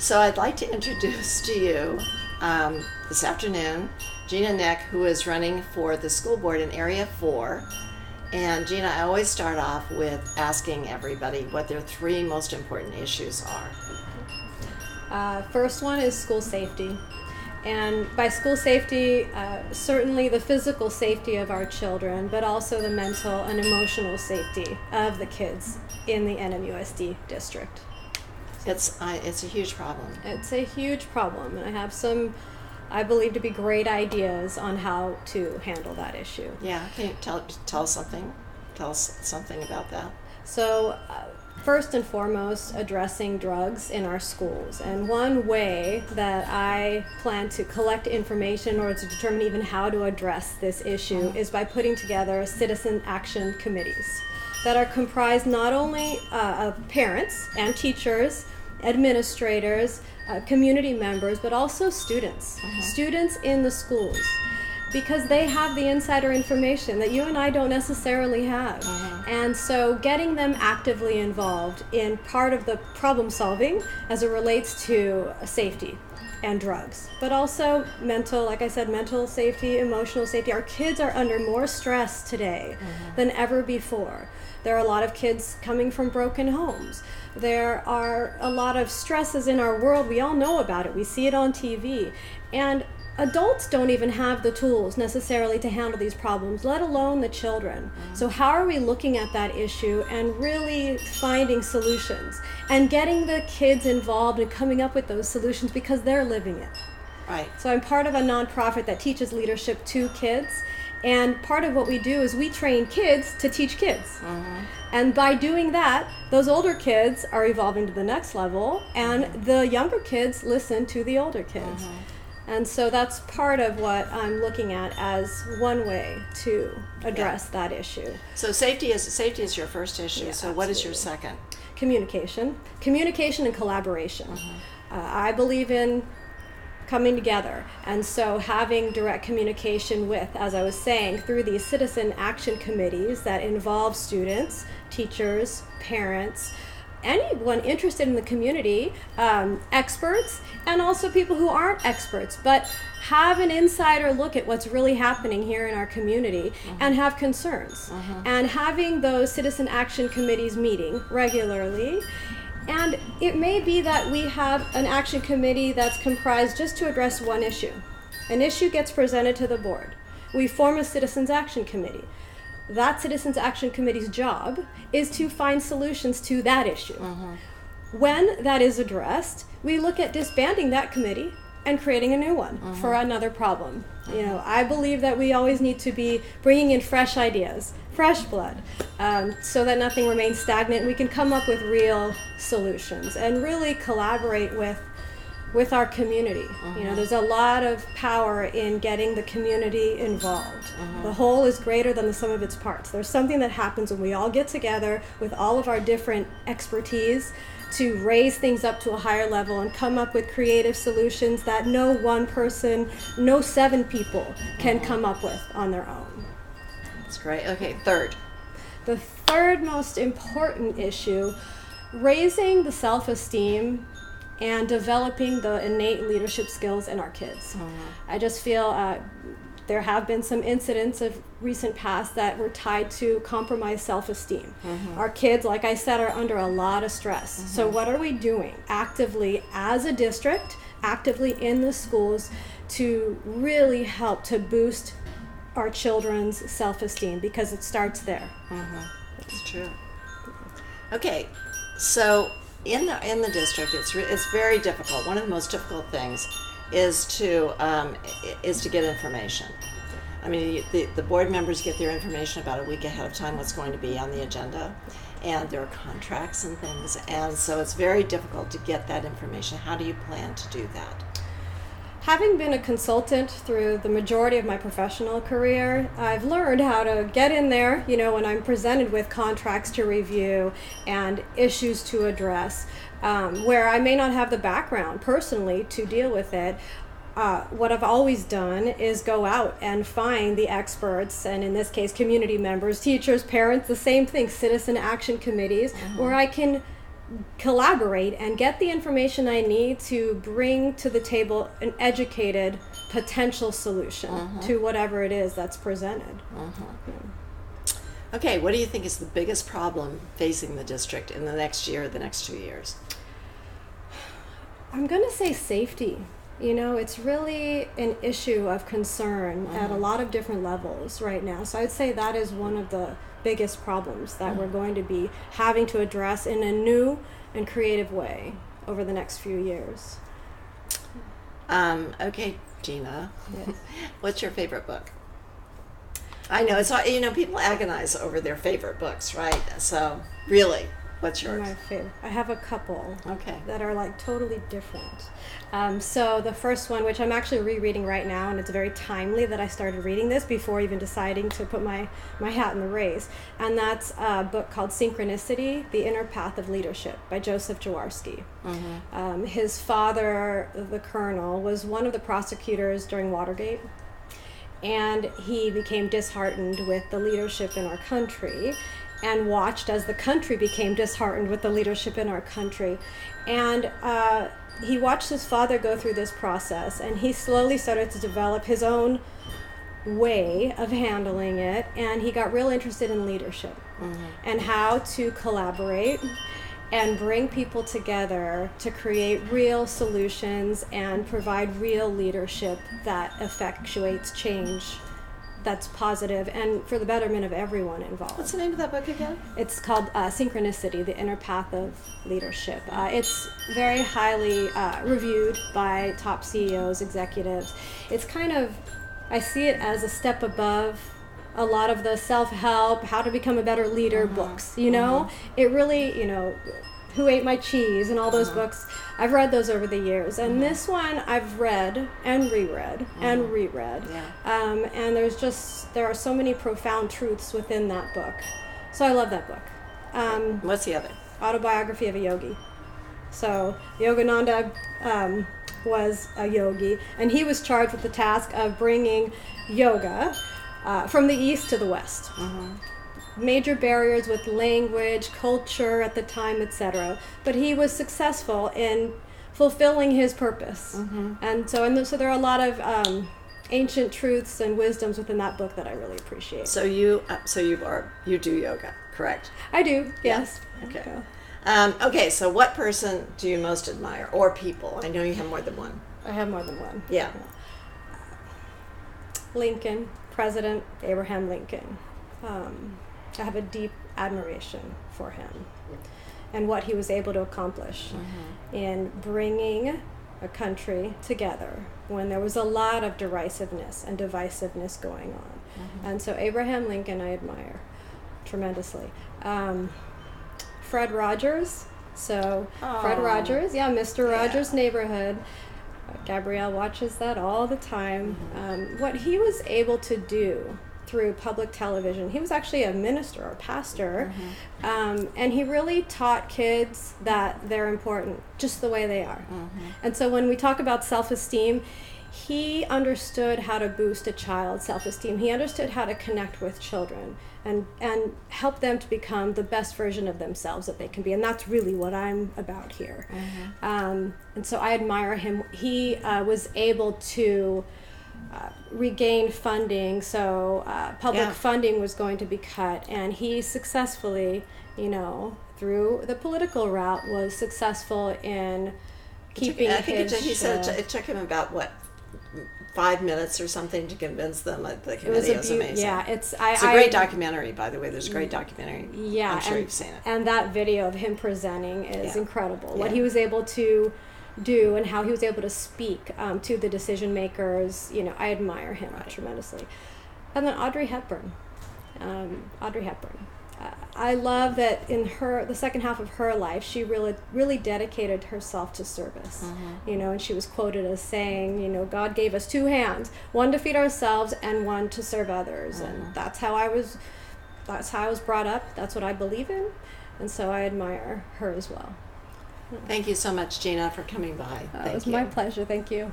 So I'd like to introduce to you this afternoon Gina Nick, who is running for the school board in Area 4. And Gina, I always start off with asking everybody what their three most important issues are. First one is school safety. And by school safety, certainly the physical safety of our children, but also the mental and emotional safety of the kids in the NMUSD district. It's a huge problem. It's a huge problem, and I have some, I believe, to be great ideas on how to handle that issue. Yeah, can you tell us something? Tell us something about that. So, first and foremost, addressing drugs in our schools. And one way that I plan to collect information in order to determine even how to address this issue is by putting together citizen action committees that are comprised not only of parents and teachers, administrators, community members, but also students, students in the schools, because they have the insider information that you and I don't necessarily have. And so getting them actively involved in part of the problem solving as it relates to safety and drugs, but also mental, like I said, mental safety, emotional safety. Our kids are under more stress today than ever before. There are a lot of kids coming from broken homes. There are a lot of stresses in our world. We all know about it. We see it on TV. And adults don't even have the tools necessarily to handle these problems, let alone the children. So how are we looking at that issue and really finding solutions and getting the kids involved and coming up with those solutions because they're living it? Right. So I'm part of a nonprofit that teaches leadership to kids. And part of what we do is we train kids to teach kids. And by doing that, those older kids are evolving to the next level, and the younger kids listen to the older kids. And so that's part of what I'm looking at as one way to address that issue. So safety is your first issue. Yeah, so what is your second? Communication and collaboration. I believe in coming together, and so having direct communication with, as I was saying, through these citizen action committees that involve students, teachers, parents, anyone interested in the community, experts, and also people who aren't experts, but have an insider look at what's really happening here in our community and have concerns. And having those citizen action committees meeting regularly. And it may be that we have an action committee that's comprised just to address one issue. An issue gets presented to the board. We form a citizens action committee. That citizens action committee's job is to find solutions to that issue. When that is addressed, we look at disbanding that committee and creating a new one for another problem. You know, I believe that we always need to be bringing in fresh ideas, fresh blood, so that nothing remains stagnant and we can come up with real solutions and really collaborate with our community. You know, there's a lot of power in getting the community involved. The whole is greater than the sum of its parts. There's something that happens when we all get together with all of our different expertise to raise things up to a higher level and come up with creative solutions that no one person, no 7 people can come up with on their own. That's great. Okay, third. The third most important issue, raising the self-esteem and developing the innate leadership skills in our kids. I just feel there have been some incidents of recent past that were tied to compromised self-esteem. Our kids, like I said, are under a lot of stress. So what are we doing actively as a district, actively in the schools, to really help to boost our children's self-esteem? Because it starts there. That's true. Okay, so in the district, it's very difficult. One of the most difficult things is to get information. I mean, the board members get their information about a week ahead of time what's going to be on the agenda, and there are contracts and things, and so it's very difficult to get that information. How do you plan to do that? Having been a consultant through the majority of my professional career, I've learned how to get in there, you know, when I'm presented with contracts to review and issues to address, where I may not have the background personally to deal with it. What I've always done is go out and find the experts, and in this case, community members, teachers, parents, the same thing, citizen action committees, where I can collaborate and get the information I need to bring to the table an educated potential solution to whatever it is that's presented. Okay, what do you think is the biggest problem facing the district in the next year or the next 2 years? I'm going to say safety. You know, it's really an issue of concern at a lot of different levels right now. So I'd say that is one of the biggest problems that we're going to be having to address in a new and creative way over the next few years. Okay, Gina, Yes. what's your favorite book? I know, it's you know, people agonize over their favorite books, right? So really, what's yours? My favorite. I have a couple Okay. that are like totally different. So the first one, which I'm actually rereading right now, and it's very timely that I started reading this before even deciding to put my hat in the race, and that's a book called Synchronicity, The Inner Path of Leadership by Joseph Jaworski. His father, the colonel, was one of the prosecutors during Watergate, and he became disheartened with the leadership in our country and watched as the country became disheartened with the leadership in our country. And he watched his father go through this process, and he slowly started to develop his own way of handling it, and he got real interested in leadership and how to collaborate and bring people together to create real solutions and provide real leadership that effectuates change that's positive and for the betterment of everyone involved. What's the name of that book again? It's called Synchronicity, The Inner Path of Leadership. It's very highly reviewed by top CEOs, executives. It's kind of, I see it as a step above a lot of the self-help, how to become a better leader books, you know? It really, you know, Who Ate My Cheese and all those books. I've read those over the years. And this one I've read and reread and reread. Yeah. And there are so many profound truths within that book. So I love that book. What's the other? Autobiography of a Yogi. So Yogananda was a yogi, and he was charged with the task of bringing yoga from the East to the West. Major barriers with language, culture at the time, etc. But he was successful in fulfilling his purpose. And so there are a lot of ancient truths and wisdoms within that book that I really appreciate. So you do yoga, correct? I do, yes. Okay. Yeah. Okay, so what person do you most admire, or people? I know you have more than one. I have more than one. Yeah. Lincoln, President Abraham Lincoln. I have a deep admiration for him and what he was able to accomplish in bringing a country together when there was a lot of derisiveness and divisiveness going on. And so Abraham Lincoln I admire tremendously. Fred Rogers. So Fred Rogers, yeah, Mr. Rogers' Neighborhood. Gabrielle watches that all the time. What he was able to do through public television. He was actually a minister or pastor, and he really taught kids that they're important just the way they are. And so when we talk about self-esteem, he understood how to boost a child's self-esteem. He understood how to connect with children and help them to become the best version of themselves that they can be. And that's really what I'm about here. And so I admire him. He was able to regain funding, so public funding was going to be cut, and he successfully, you know, through the political route, was successful in keeping he said it took him about 5 minutes or something to convince them that the committee was amazing. Yeah, it's a great documentary, by the way. There's a great documentary. Yeah, I'm sure you've seen it. And that video of him presenting is incredible. What he was able to do and how he was able to speak to the decision makers, you know, I admire him tremendously. And then Audrey Hepburn. I love that in the second half of her life, she really dedicated herself to service. You know, and she was quoted as saying, you know, God gave us 2 hands, one to feed ourselves and one to serve others. And that's how I was brought up. That's what I believe in. And so I admire her as well. Thank you so much, Gina, for coming by. It was my pleasure. Thank you.